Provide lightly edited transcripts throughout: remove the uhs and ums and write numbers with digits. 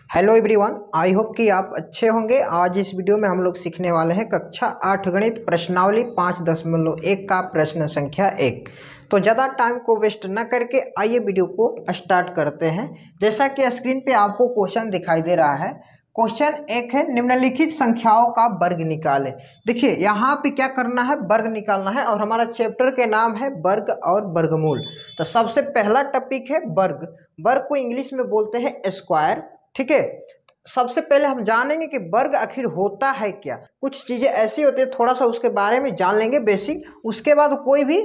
Hello everyone, I hope कि आप अच्छे होंगे। आज इस वीडियो में हम लोग सीखने वाले हैं कक्षा 8 गणित प्रश्नावली 5.1 का प्रश्न संख्या 1। तो ज़्यादा टाइम को वेस्ट न करके आइए वीडियो को स्टार्ट करते हैं। जैसा कि स्क्रीन पे आपको क्वेश्चन दिखाई दे रहा है। क्वेश्चन 1 है, निम्नलिखित संख्याओं का वर्ग निकालें। देखिए यहाँ पे क्या करना है, वर्ग निकालना है और हमारा चैप्टर के नाम है वर्ग और वर्गमूल। तो सबसे पहला टॉपिक है वर्ग। वर्ग को इंग्लिश में बोलते हैं स्क्वायर। ठीक है, सबसे पहले हम जानेंगे कि वर्ग आखिर होता है क्या। कुछ चीज़ें ऐसी होती है, थोड़ा सा उसके बारे में जान लेंगे बेसिक, उसके बाद कोई भी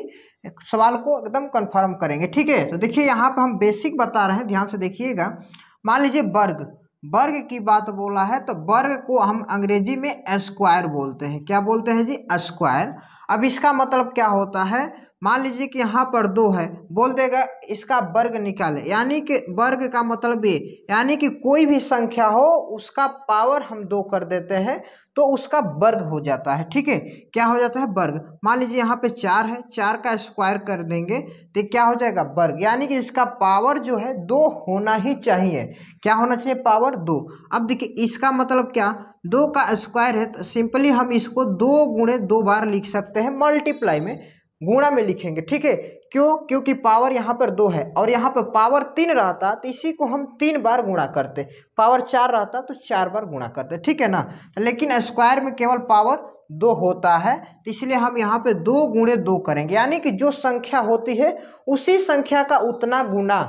सवाल को एकदम कंफर्म करेंगे। ठीक है, तो देखिए यहाँ पे हम बेसिक बता रहे हैं, ध्यान से देखिएगा। मान लीजिए वर्ग, वर्ग की बात बोला है तो वर्ग को हम अंग्रेजी में स्क्वायर बोलते हैं। क्या बोलते हैं जी? स्क्वायर। अब इसका मतलब क्या होता है, मान लीजिए कि यहाँ पर 2 है, बोल देगा इसका वर्ग निकाले, यानी कि वर्ग का मतलब ये, यानी कि कोई भी संख्या हो उसका पावर हम 2 कर देते हैं तो उसका वर्ग हो जाता है। ठीक है, क्या हो जाता है? वर्ग। मान लीजिए यहाँ पे 4 है, 4 का स्क्वायर कर देंगे तो क्या हो जाएगा? वर्ग। यानी कि इसका पावर जो है 2 होना ही चाहिए। क्या होना चाहिए? पावर 2। अब देखिए इसका मतलब क्या, 2 का स्क्वायर है तो सिंपली हम इसको 2 गुणे 2 बार लिख सकते हैं, मल्टीप्लाई में, गुणा में लिखेंगे। ठीक है, क्यों? क्योंकि पावर यहाँ पर 2 है और यहाँ पर पावर 3 रहता तो इसी को हम 3 बार गुणा करते, पावर 4 रहता तो 4 बार गुणा करते। ठीक है ना, लेकिन स्क्वायर में केवल पावर 2 होता है तो इसलिए हम यहाँ पे 2 गुणे 2 करेंगे, यानी कि जो संख्या होती है उसी संख्या का उतना गुना।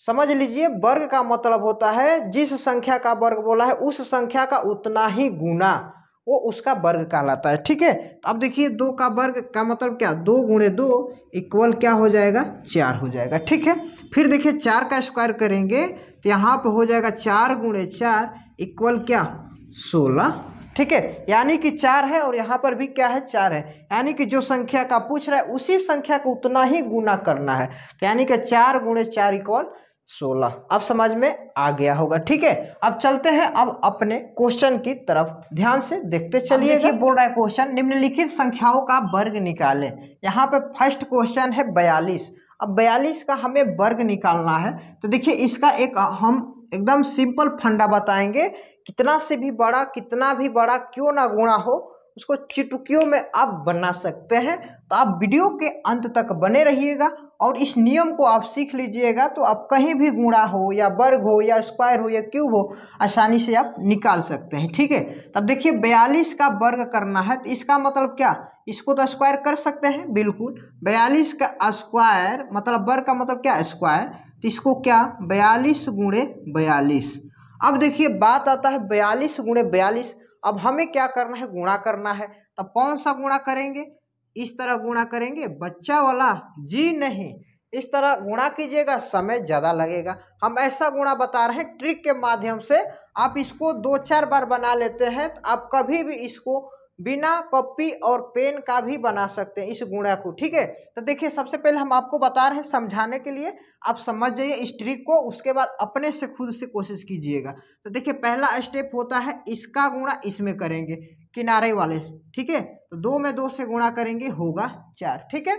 समझ लीजिए, वर्ग का मतलब होता है जिस संख्या का वर्ग बोला है उस संख्या का उतना ही गुना, वो उसका वर्ग कहलाता है। ठीक है, अब देखिए 2 का वर्ग का मतलब क्या, 2 गुणे 2 इक्वल क्या हो जाएगा? 4 हो जाएगा। ठीक है, फिर देखिए 4 का स्क्वायर करेंगे तो यहाँ पे हो जाएगा 4 गुणे 4 इक्वल क्या? 16। ठीक है, यानी कि 4 है और यहाँ पर भी क्या है? 4 है, यानी कि जो संख्या का पूछ रहा है उसी संख्या को उतना ही गुना करना है, यानी कि 4 गुणे 4 इक्वल 16। अब समझ में आ गया होगा। ठीक है, अब चलते हैं अब अपने क्वेश्चन की तरफ, ध्यान से देखते चलिए। देखिए बोल रहा है क्वेश्चन, निम्नलिखित संख्याओं का वर्ग निकालें। यहाँ पे फर्स्ट क्वेश्चन है 42। अब 42 का हमें वर्ग निकालना है तो देखिए इसका एक हम एकदम सिंपल फंडा बताएंगे। कितना से भी बड़ा, कितना भी बड़ा क्यों ना गुणा हो, उसको चुटकियों में आप बना सकते हैं। तो आप वीडियो के अंत तक बने रहिएगा और इस नियम को आप सीख लीजिएगा तो आप कहीं भी गुणा हो या वर्ग हो या स्क्वायर हो या क्यूब हो, आसानी से आप निकाल सकते हैं। ठीक है, तब देखिए 42 का वर्ग करना है तो इसका मतलब क्या, इसको तो स्क्वायर कर सकते हैं, बिल्कुल। 42 का स्क्वायर मतलब वर्ग का मतलब क्या? स्क्वायर। तो इसको क्या, 42 गुणे 42। अब देखिए बात आता है 42 गुणे 42। अब हमें क्या करना है? गुणा करना है। तब कौन सा गुणा करेंगे? इस तरह गुणा करेंगे, बच्चा वाला जी नहीं, इस तरह गुणा कीजिएगा, समय ज़्यादा लगेगा। हम ऐसा गुणा बता रहे हैं ट्रिक के माध्यम से, आप इसको 2-4 बार बना लेते हैं तो आप कभी भी इसको बिना कॉपी और पेन का भी बना सकते हैं इस गुणा को। ठीक है, तो देखिए सबसे पहले हम आपको बता रहे हैं समझाने के लिए, आप समझ जाइए इस ट्रिक को, उसके बाद अपने से खुद से कोशिश कीजिएगा। तो देखिए पहला स्टेप होता है इसका गुणा इसमें करेंगे, किनारे वाले से। ठीक है, तो 2 में 2 से गुणा करेंगे, होगा 4। ठीक है,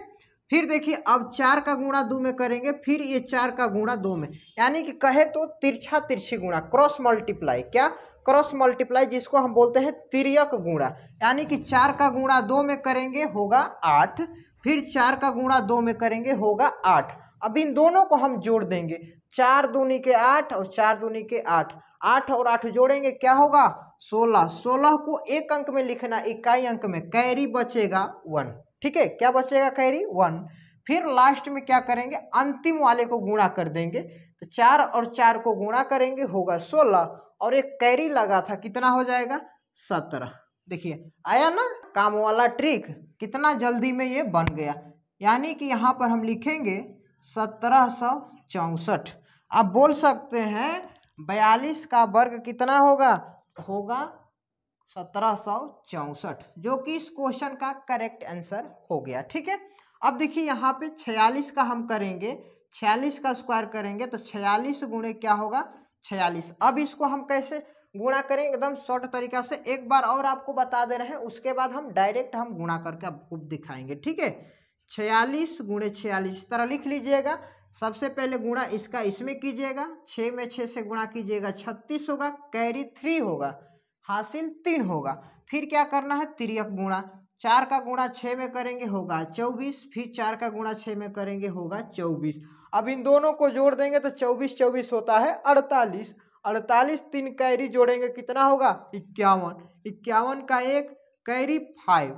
फिर देखिए अब 4 का गुणा 2 में करेंगे, फिर ये 4 का गुणा 2 में, यानी कि कहे तो तिरछा तिरछी गुणा, क्रॉस मल्टीप्लाई। क्या? क्रॉस मल्टीप्लाई, जिसको हम बोलते हैं तिर्यक गुणा। यानी कि 4 का गुणा 2 में करेंगे होगा 8, फिर 4 का गुणा 2 में करेंगे होगा 8। अब इन दोनों को हम जोड़ देंगे, 4 दूनी के 8 और 4 दूनी के 8, 8 और 8 जोड़ेंगे क्या होगा? 16। 16 को एक अंक में लिखना, इकाई अंक में, कैरी बचेगा 1। ठीक है, क्या बचेगा? कैरी 1। फिर लास्ट में क्या करेंगे? अंतिम वाले को गुणा कर देंगे, तो 4 और 4 को गुणा करेंगे होगा 16 और एक कैरी लगा था, कितना हो जाएगा? 17। देखिए आया ना काम वाला ट्रिक, कितना जल्दी में ये बन गया। यानी कि यहाँ पर हम लिखेंगे 1764। आप बोल सकते हैं 42 का वर्ग कितना होगा? होगा 1764, जो कि इस क्वेश्चन का करेक्ट आंसर हो गया। ठीक है, अब देखिए यहाँ पे 46 का हम करेंगे, 46 का स्क्वायर करेंगे तो 46 गुणे क्या होगा? 46। अब इसको हम कैसे गुणा करेंगे? एकदम शॉर्ट तरीका से एक बार और आपको बता दे रहे हैं, उसके बाद हम डायरेक्ट गुणा करके आपको दिखाएंगे। ठीक है, 46 गुणे 46 इस तरह लिख लीजिएगा। सबसे पहले गुणा इसका इसमें कीजिएगा, 6 में 6 से गुणा कीजिएगा 36 होगा, कैरी 3 होगा, हासिल 3 होगा। फिर क्या करना है, तिर्यक गुणा, 4 का गुणा 6 में करेंगे होगा 24, फिर 4 का गुणा 6 में करेंगे होगा 24। अब इन दोनों को जोड़ देंगे तो 24 24 होता है 48, 48 3 कैरी जोड़ेंगे कितना होगा 51, 51 का 1 कैरी 5,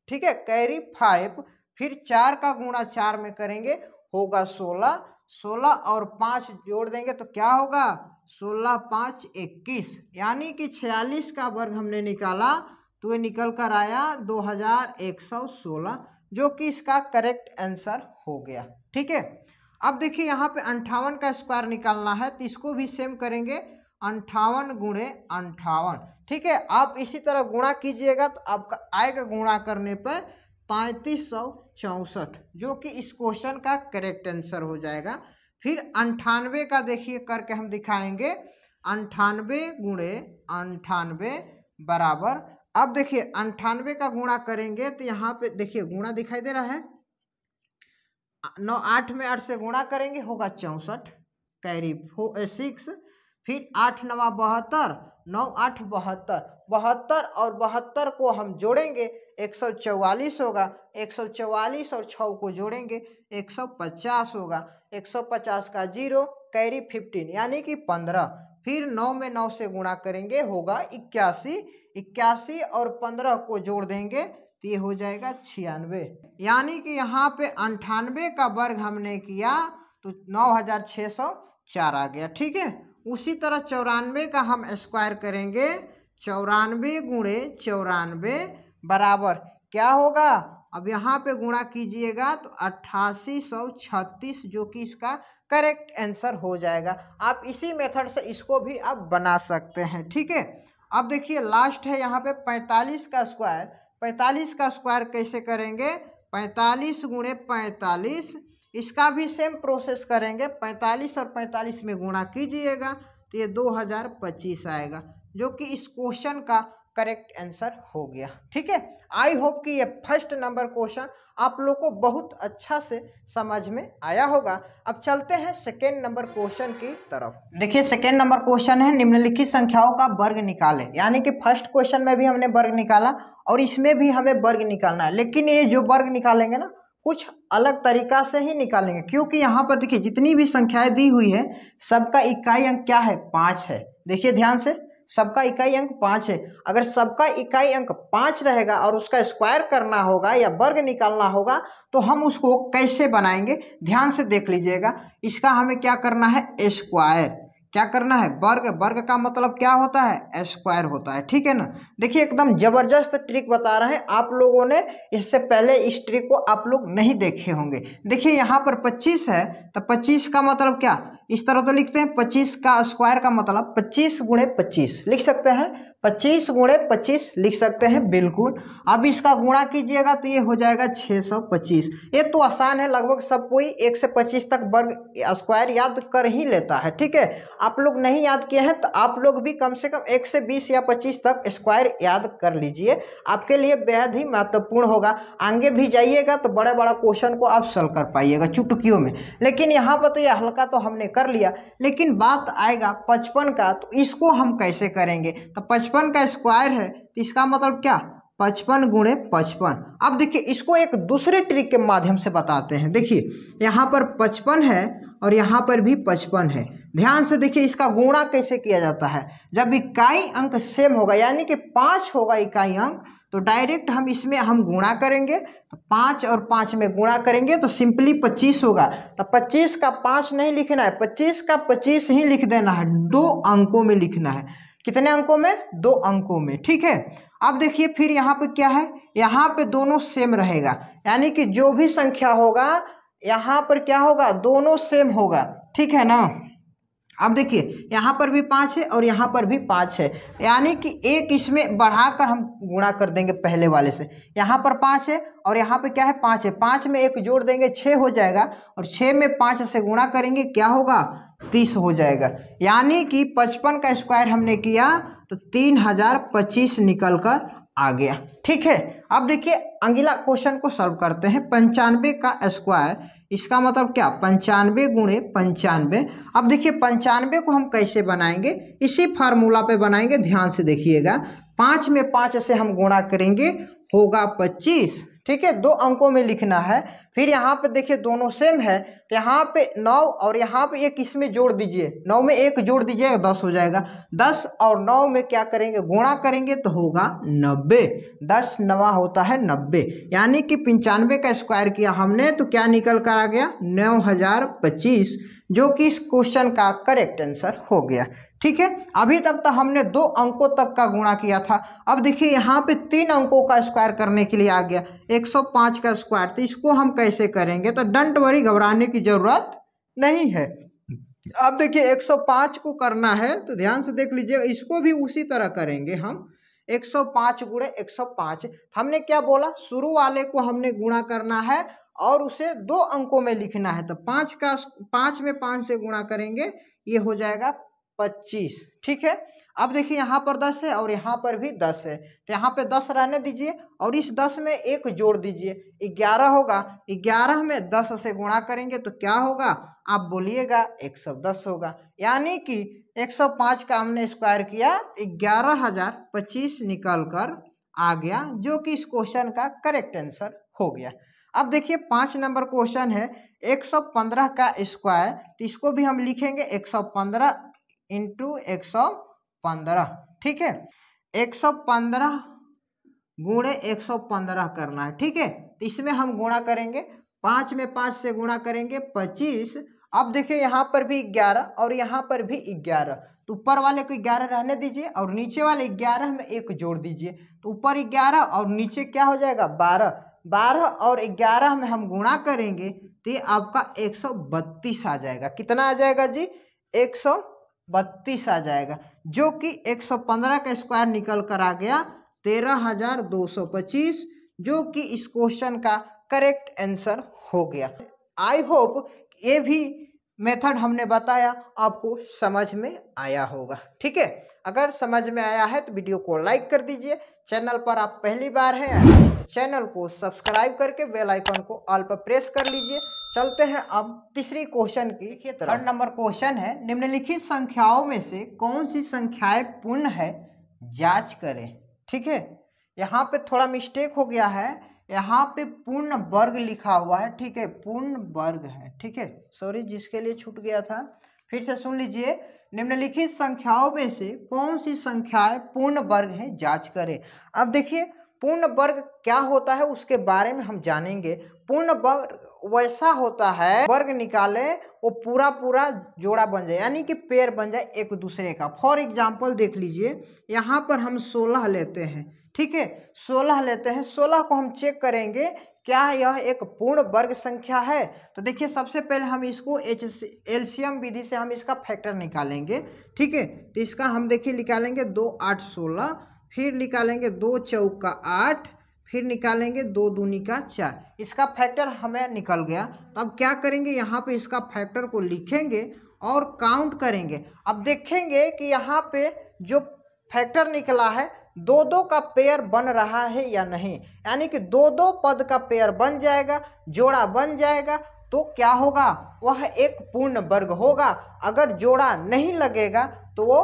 ठीक है, कैरी 5। फिर 4 का गुणा 4 में करेंगे होगा 16, 16 और 5 जोड़ देंगे तो क्या होगा 16 5 21, यानी कि 46 का वर्ग हमने निकाला तो ये निकल कर आया 2116, जो कि इसका करेक्ट आंसर हो गया। ठीक है, अब देखिए यहाँ पे 58 का स्क्वायर निकालना है तो इसको भी सेम करेंगे 58 गुणे 58। ठीक है, आप इसी तरह गुणा कीजिएगा तो आपका आएगा गुणा करने पर 3564, जो कि इस क्वेश्चन का करेक्ट आंसर हो जाएगा। फिर 98 का देखिए करके हम दिखाएंगे, 98 गुणे 98 बराबर, अब देखिए 98 का गुणा करेंगे तो यहाँ पे देखिए गुणा दिखाई दे रहा है, 9 8 में 8 से गुणा करेंगे होगा 64, कैरी 6, फिर 8 9 72, 9 8 72, 72 और 72 को हम जोड़ेंगे 144 होगा, 144 और 6 को जोड़ेंगे 150 होगा, 150 का 0 कैरी 15 यानी कि 15, फिर 9 में 9 से गुणा करेंगे होगा 81, 81 और 15 को जोड़ देंगे तो ये हो जाएगा 96, यानी कि यहाँ पे 98 का वर्ग हमने किया तो 9604 आ गया। ठीक है, उसी तरह 94 का हम स्क्वायर करेंगे, 94 गुणे 94 बराबर क्या होगा, अब यहाँ पे गुणा कीजिएगा तो 8836, जो कि इसका करेक्ट आंसर हो जाएगा। आप इसी मेथड से इसको भी आप बना सकते हैं। ठीक है, अब देखिए लास्ट है यहाँ पे 45 का स्क्वायर, 45 का स्क्वायर कैसे करेंगे, 45 गुणे 45, इसका भी सेम प्रोसेस करेंगे, 45 और 45 में गुणा कीजिएगा तो ये 2025 आएगा, जो कि इस क्वेश्चन का करेक्ट आंसर हो गया। ठीक है, आई होप कि ये फर्स्ट नंबर क्वेश्चन आप लोग को बहुत अच्छा से समझ में आया होगा। अब चलते हैं सेकेंड नंबर क्वेश्चन की तरफ। देखिए सेकेंड नंबर क्वेश्चन है निम्नलिखित संख्याओं का वर्ग निकालें, यानी कि फर्स्ट क्वेश्चन में भी हमने वर्ग निकाला और इसमें भी हमें वर्ग निकालना है, लेकिन ये जो वर्ग निकालेंगे ना कुछ अलग तरीका से ही निकालेंगे, क्योंकि यहाँ पर देखिए जितनी भी संख्याएं दी हुई है सबका इकाई अंक क्या है 5 है। देखिए ध्यान से, सबका इकाई अंक 5 है। अगर सबका इकाई अंक 5 रहेगा और उसका स्क्वायर करना होगा या वर्ग निकालना होगा तो हम उसको कैसे बनाएंगे, ध्यान से देख लीजिएगा। इसका हमें क्या करना है, स्क्वायर, क्या करना है, वर्ग, वर्ग का मतलब क्या होता है, स्क्वायर होता है। ठीक है ना, देखिए एकदम जबरदस्त ट्रिक बता रहे हैं, आप लोगों ने इससे पहले इस ट्रिक को आप लोग नहीं देखे होंगे। देखिए यहाँ पर 25 है तो 25 का मतलब क्या, इस तरह तो लिखते हैं 25 का स्क्वायर का मतलब 25 गुणे 25 लिख सकते हैं, 25 गुणे 25 लिख सकते हैं बिल्कुल। अब इसका गुणा कीजिएगा तो ये हो जाएगा 625। ये तो आसान है, लगभग सब कोई 1 से 25 तक वर्ग स्क्वायर याद कर ही लेता है। ठीक है, आप लोग नहीं याद किए हैं तो आप लोग भी कम से कम 1 से 20 या 25 तक स्क्वायर याद कर लीजिए, आपके लिए बेहद ही महत्वपूर्ण होगा। आगे भी जाइएगा तो बड़ा बड़ा क्वेश्चन को आप सॉल्व कर पाइएगा चुटकियों में। लेकिन यहाँ पर तो ये हल्का तो हमने कर लिया, लेकिन बात आएगा 55 का, तो इसको हम कैसे करेंगे। तो 55 का स्क्वायर है तो इसका मतलब क्या, 55 गुणे 55। अब देखिए इसको एक दूसरे ट्रिक के माध्यम से बताते हैं। देखिए यहाँ पर 55 है और यहाँ पर भी 55 है, ध्यान से देखिए इसका गुणा कैसे किया जाता है। जब इकाई अंक सेम होगा यानी कि 5 होगा इकाई अंक, तो डायरेक्ट हम इसमें हम गुणा करेंगे, तो 5 और 5 में गुणा करेंगे तो सिंपली 25 होगा। तो 25 का 5 नहीं लिखना है, 25 का 25 ही लिख देना है, 2 अंकों में लिखना है। कितने अंकों में, 2 अंकों में। ठीक है, अब देखिए फिर यहाँ पे क्या है, यहाँ पे दोनों सेम रहेगा, यानी कि जो भी संख्या होगा यहाँ पर क्या होगा, दोनों सेम होगा। ठीक है ना, अब देखिए यहाँ पर भी 5 है और यहाँ पर भी 5 है, यानी कि एक इसमें बढ़ाकर हम गुणा कर देंगे पहले वाले से। यहाँ पर 5 है और यहाँ पे क्या है, 5 है, 5 में एक जोड़ देंगे 6 हो जाएगा, और 6 में 5 से गुणा करेंगे क्या होगा, 30 हो जाएगा। यानी कि 55 का स्क्वायर हमने किया तो 3025 निकल कर आ गया। ठीक है, अब देखिए अगला क्वेश्चन को सॉल्व करते हैं। 95 का स्क्वायर, इसका मतलब क्या 95 गुणे 95। अब देखिए 95 को हम कैसे बनाएंगे, इसी फार्मूला पे बनाएंगे, ध्यान से देखिएगा। 5 में 5 से हम गुणा करेंगे, होगा 25। ठीक है, 2 अंकों में लिखना है। फिर यहाँ पे देखिए दोनों सेम है, तो यहाँ पे 9 और यहाँ पे 1 इसमें जोड़ दीजिए, 9 में 1 जोड़ दीजिए 10 हो जाएगा। 10 और 9 में क्या करेंगे, गुणा करेंगे तो होगा 90। 10 9 होता है 90, यानी कि 95 का स्क्वायर किया हमने तो क्या निकल कर आ गया 9025, जो कि इस क्वेश्चन का करेक्ट आंसर हो गया। ठीक है, अभी तक तो हमने 2 अंकों तक का गुणा किया था। अब देखिए यहाँ पे 3 अंकों का स्क्वायर करने के लिए आ गया 105 का स्क्वायर, तो इसको हम कैसे करेंगे, तो डोंट वरी, घबराने की जरूरत नहीं है। अब देखिए 105 को करना है तो ध्यान से देख लीजिए, इसको भी उसी तरह करेंगे हम। 105 गुणे 105, हमने क्या बोला, शुरू वाले को हमने गुणा करना है और उसे 2 अंकों में लिखना है, तो 5 में 5 से गुणा करेंगे, ये हो जाएगा 25। ठीक है, अब देखिए यहाँ पर 10 है और यहाँ पर भी 10 है, तो यहाँ पे 10 रहने दीजिए और इस 10 में 1 जोड़ दीजिए, 11 होगा। 11 में 10 से गुणा करेंगे तो क्या होगा, आप बोलिएगा 110 होगा, यानी कि 105 का हमने स्क्वायर किया 11025 निकल कर आ गया, जो कि इस क्वेश्चन का करेक्ट आंसर हो गया। अब देखिए 5 नंबर क्वेश्चन है 115 का स्क्वायर, तो इसको भी हम लिखेंगे 115 इंटू 115। ठीक है, 115 गुणे 115 करना है। ठीक है, तो इसमें हम गुणा करेंगे, 5 में 5 से गुणा करेंगे 25। अब देखिए यहाँ पर भी 11 और यहाँ पर भी 11, तो ऊपर वाले को 11 रहने दीजिए और नीचे वाले 11 में 1 जोड़ दीजिए, तो ऊपर 11 और नीचे क्या हो जाएगा 12। 12 और 11 में हम गुणा करेंगे तो ये आपका 132 आ जाएगा। कितना आ जाएगा जी, 132 आ जाएगा, जो कि 115 का स्क्वायर निकल कर आ गया 13225, जो कि इस क्वेश्चन का करेक्ट आंसर हो गया। आई होप ये भी मेथड हमने बताया आपको समझ में आया होगा। ठीक है, अगर समझ में आया है तो वीडियो को लाइक कर दीजिए। चैनल पर आप पहली बार हैं, चैनल को सब्सक्राइब करके बेल आइकन को ऑल पर प्रेस कर लीजिए। चलते हैं अब तीसरी क्वेश्चन की तरफ। 3rd नंबर क्वेश्चन है, निम्नलिखित संख्याओं में से कौन सी संख्याएं पूर्ण है, जांच करें। ठीक है, यहाँ पे थोड़ा मिस्टेक हो गया है, यहाँ पे पूर्ण वर्ग लिखा हुआ है। ठीक है, पूर्ण वर्ग है। ठीक है, सॉरी जिसके लिए छूट गया था, फिर से सुन लीजिए, निम्नलिखित संख्याओं में से कौन सी संख्याएं पूर्ण वर्ग है, जांच करें। अब देखिए पूर्ण वर्ग क्या होता है उसके बारे में हम जानेंगे। पूर्ण वर्ग वैसा होता है, वर्ग निकाले वो पूरा पूरा जोड़ा बन जाए, यानी कि पेयर बन जाए एक दूसरे का। फॉर एग्जाम्पल देख लीजिए, यहाँ पर हम 16 लेते हैं। ठीक है, 16 लेते हैं, 16 को हम चेक करेंगे क्या यह एक पूर्ण वर्ग संख्या है। तो देखिए सबसे पहले हम इसको एलसीएम विधि से हम इसका फैक्टर निकालेंगे। ठीक है, तो इसका हम देखिए निकालेंगे 2 8 16, फिर निकालेंगे 2 चौका 8, फिर निकालेंगे 2 दूनी का 4, इसका फैक्टर हमें निकल गया। तो अब क्या करेंगे, यहाँ पे इसका फैक्टर को लिखेंगे और काउंट करेंगे। अब देखेंगे कि यहाँ पे जो फैक्टर निकला है 2-2 का पेयर बन रहा है या नहीं, यानी कि 2-2 पद का पेयर बन जाएगा, जोड़ा बन जाएगा, तो क्या होगा, वह एक पूर्ण वर्ग होगा। अगर जोड़ा नहीं लगेगा तो वो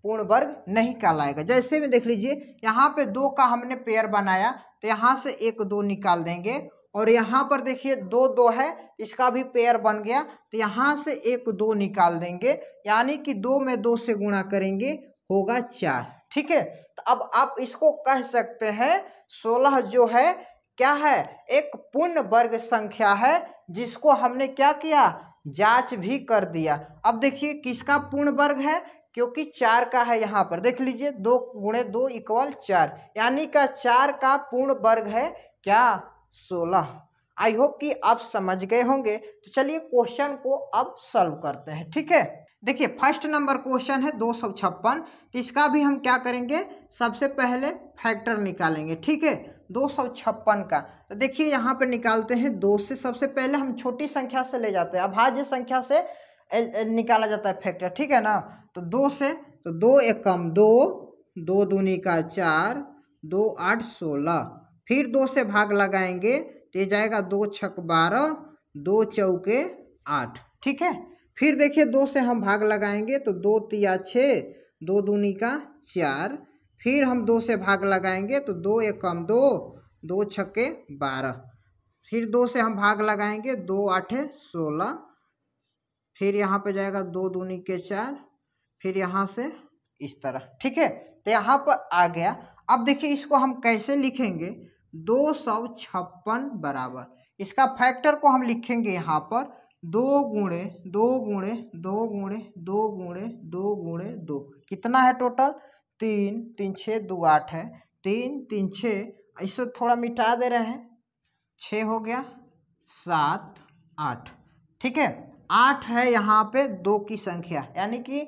पूर्ण वर्ग नहीं कहलाएगा। जैसे में देख लीजिए, यहाँ पे 2 का हमने पेयर बनाया, तो यहाँ से 1 2 निकाल देंगे, और यहाँ पर देखिए 2 2 है, इसका भी पेयर बन गया, तो यहाँ से 1 2 निकाल देंगे, यानी कि 2 में 2 से गुणा करेंगे, होगा 4। ठीक है, तो अब आप इसको कह सकते हैं 16 जो है क्या है, एक पूर्ण वर्ग संख्या है, जिसको हमने क्या किया, जांच भी कर दिया। अब देखिए किसका पूर्ण वर्ग है, क्योंकि 4 का है, यहाँ पर देख लीजिए 2 गुणे 2 इक्वल 4, यानी का 4 का पूर्ण वर्ग है क्या, 16। आई होप कि आप समझ गए होंगे। तो चलिए क्वेश्चन को अब सॉल्व करते हैं। ठीक है, देखिए फर्स्ट नंबर क्वेश्चन है 256, तो इसका भी हम क्या करेंगे, सबसे पहले फैक्टर निकालेंगे। ठीक है, 256 का, तो देखिए यहाँ पे निकालते हैं 2 से, सबसे पहले हम छोटी संख्या से ले जाते हैं, अभाज्य संख्या से निकाला जाता है फैक्टर। ठीक है ना, तो 2 से, तो 2 एकम 2, 2 दूनी का 4, 2 8 16, फिर 2 से भाग लगाएंगे तो ये जाएगा 2 छक 12, 2 चौके 8, ठीक है। फिर देखिए 2 से हम भाग लगाएंगे तो 2 तिया 6, 2 दूनी का 4। फिर हम 2 से भाग लगाएंगे तो 2 एकम 2, 2 छक्के 12। फिर 2 से हम भाग लगाएंगे 2 आठे 16। फिर यहाँ पे जाएगा 2 दूनी के 4, फिर यहाँ से इस तरह, ठीक है। तो यहाँ पर आ गया। अब देखिए इसको हम कैसे लिखेंगे, 256 बराबर, इसका फैक्टर को हम लिखेंगे यहाँ पर 2 गुणे 2 गुणे 2 गुणे 2 गुणे 2 गुणे 2, कितना है टोटल 3, 3 6 2 8 है, 3 3 6, इसे थोड़ा मिटा दे रहे हैं, 6 हो गया 7 8, ठीक है। 8 है यहाँ पे 2 की संख्या, यानी कि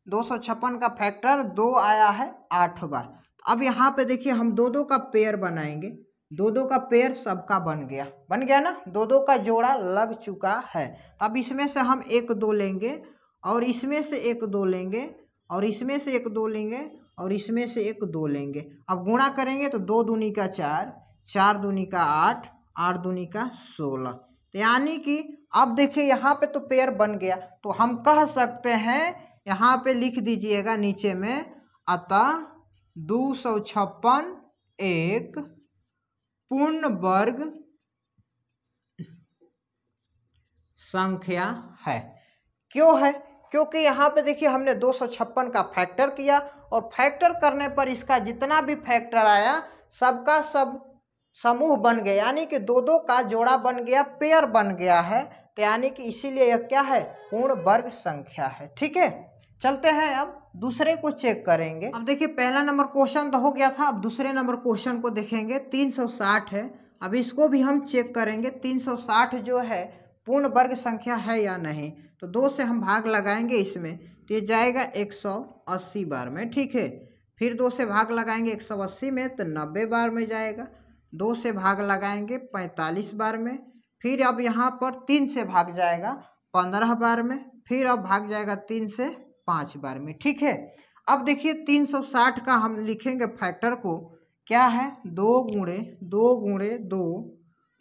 256 का फैक्टर 2 आया है 8 बार। अब यहाँ पे देखिए हम 2 का पेयर बनाएंगे, 2 का पेयर सबका बन गया ना, 2 का जोड़ा लग चुका है। अब इसमें से हम 1 2 लेंगे और इसमें से 1 2 लेंगे और इसमें से 1 2 लेंगे और इसमें से 1 2 लेंगे। अब गुणा करेंगे तो 2 दूनी का 4, 4 दूनी का 8, 8 दूनी का 16। तो यानी कि अब देखिए यहाँ पे तो पेयर बन गया, तो हम कह सकते हैं, यहाँ पे लिख दीजिएगा नीचे में, अतः 256 एक पूर्ण वर्ग संख्या है। क्यों है? क्योंकि यहाँ पे देखिए हमने 256 का फैक्टर किया और फैक्टर करने पर इसका जितना भी फैक्टर आया सबका सब समूह बन गया, यानी कि 2 का जोड़ा बन गया, पेयर बन गया है। तो यानी कि इसीलिए यह क्या है, पूर्ण वर्ग संख्या है, ठीक है। चलते हैं अब दूसरे को चेक करेंगे। अब देखिए पहला नंबर क्वेश्चन तो हो गया था, अब दूसरे नंबर क्वेश्चन को देखेंगे। 360 है, अब इसको भी हम चेक करेंगे 360 जो है पूर्ण वर्ग संख्या है या नहीं। तो 2 से हम भाग लगाएंगे इसमें, तो ये जाएगा 180 बार में, ठीक है। फिर 2 से भाग लगाएंगे 180 में तो 90 बार में जाएगा। 2 से भाग लगाएंगे 45 बार में। फिर अब यहाँ पर 3 से भाग जाएगा 15 बार में। फिर अब भाग जाएगा 3 से 5 बार में, ठीक है। अब देखिए 360 का हम लिखेंगे फैक्टर को, क्या है 2 गुणे 2 गुणे 2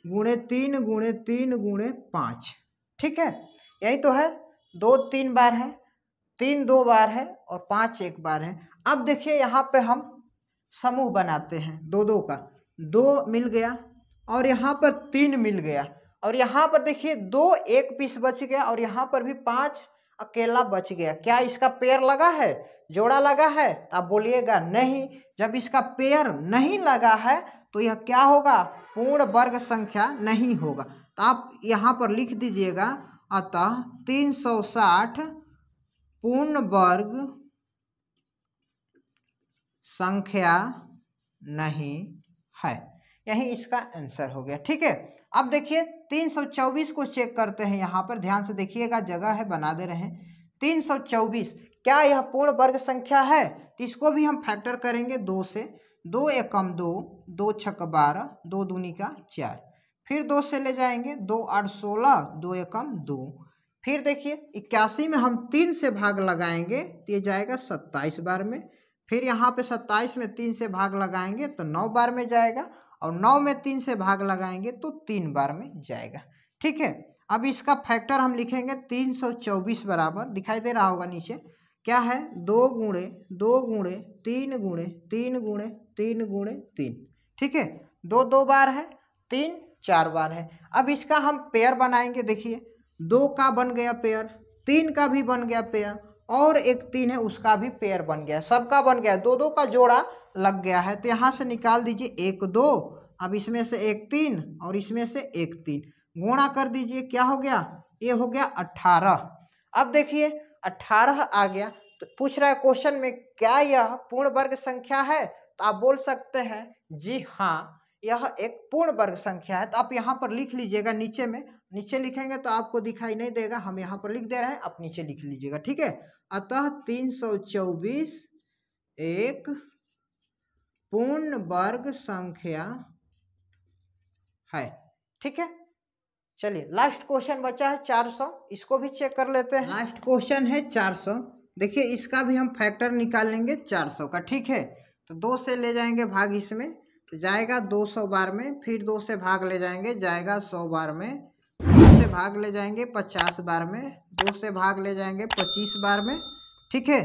गुणे 3 गुणे 3 गुणे 5, ठीक है। यही तो है, 2 3 बार है, 3 2 बार है और 5 1 बार है। अब देखिए यहाँ पे हम समूह बनाते हैं 2 का, 2 मिल गया और यहाँ पर 3 मिल गया और यहाँ पर देखिए 2 एक पीस बच गया और यहाँ पर भी 5 अकेला बच गया। क्या इसका पेयर लगा है, जोड़ा लगा है? आप बोलिएगा नहीं। जब इसका पेयर नहीं लगा है तो यह क्या होगा, पूर्ण वर्ग संख्या नहीं होगा। तो आप यहाँ पर लिख दीजिएगा, अतः 360 पूर्ण वर्ग संख्या नहीं है। यही इसका आंसर हो गया, ठीक है। अब देखिए 324 को चेक करते हैं, यहाँ पर ध्यान से देखिएगा, जगह है बना दे रहे हैं। 324 क्या यह पूर्ण वर्ग संख्या है? तो इसको भी हम फैक्टर करेंगे 2 से, 2 एकम 2, 2 छक 12, 2 दूनी का 4। फिर 2 से ले जाएंगे 2 8 16, 2 एकम 2। फिर देखिए 81 में हम 3 से भाग लगाएंगे तो ये जाएगा 27 बार में। फिर यहाँ पे 27 में 3 से भाग लगाएंगे तो 9 बार में जाएगा और 9 में 3 से भाग लगाएंगे तो 3 बार में जाएगा, ठीक है। अब इसका फैक्टर हम लिखेंगे 324 बराबर, दिखाई दे रहा होगा नीचे, क्या है 2 गुणे 2 गुणे 3 गुणे 3 गुणे 3 गुणे 3, ठीक है। 2 2 बार है, 3 4 बार है। अब इसका हम पेयर बनाएंगे, देखिए 2 का बन गया पेयर, 3 का भी बन गया पेयर और एक 3 है उसका भी पेयर बन गया, सबका बन गया, 2 का जोड़ा लग गया है। तो यहाँ से निकाल दीजिए 1 2, अब इसमें से 1 3 और इसमें से 1 3, गुणा कर दीजिए, क्या हो गया, ये हो गया 18। अब देखिए 18 आ गया, तो पूछ रहा है क्वेश्चन में क्या यह पूर्ण वर्ग संख्या है? तो आप बोल सकते हैं जी हाँ, यह एक पूर्ण वर्ग संख्या है। तो आप यहाँ पर लिख लीजिएगा नीचे में, नीचे लिखेंगे तो आपको दिखाई नहीं देगा, हम यहाँ पर लिख दे रहे हैं, आप नीचे लिख लीजिएगा, ठीक है। अतः 324 एक पूर्ण वर्ग संख्या है, ठीक है। चलिए लास्ट क्वेश्चन बचा है 400, इसको भी चेक कर लेते हैं। लास्ट क्वेश्चन है 400, देखिए इसका भी हम फैक्टर निकाल लेंगे 400 का, ठीक है। तो 2 से ले जाएंगे भाग इसमें तो जाएगा 200 बार में, फिर 2 से भाग ले जाएंगे जाएगा 100 बार में, 2 से भाग ले जाएंगे 50 बार में, 2 से भाग ले जाएंगे 25 बार में, ठीक है।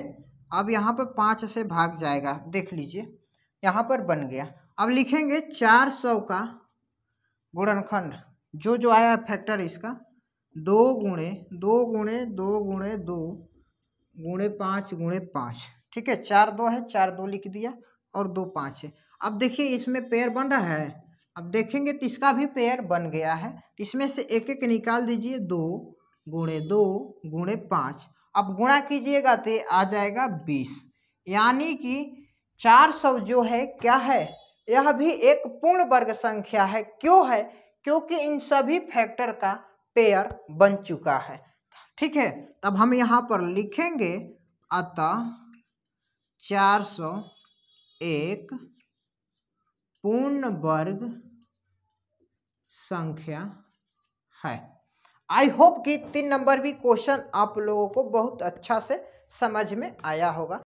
अब यहाँ पर 5 से भाग जाएगा, देख लीजिए यहाँ पर बन गया। अब लिखेंगे 400 का गुणनखंड, जो आया है फैक्टर इसका 2 गुणे 2 गुणे 2 गुणे 2 गुणे 5 गुणे 5, ठीक है। 4 2 है, 4 2 लिख दिया और 2 5 है। अब देखिए इसमें पेयर बन रहा है, अब देखेंगे तो इसका भी पेयर बन गया है। इसमें से एक एक निकाल दीजिए, 2 गुणे 2 गुणे 5, अब गुणा कीजिएगा तो आ जाएगा 20। यानी कि 400 जो है क्या है, यह भी एक पूर्ण वर्ग संख्या है। क्यों है? क्योंकि इन सभी फैक्टर का पेयर बन चुका है, ठीक है। तब हम यहाँ पर लिखेंगे अतः 400 एक पूर्ण वर्ग संख्या है। आई होप कि 3 नंबर भी क्वेश्चन आप लोगों को बहुत अच्छा से समझ में आया होगा।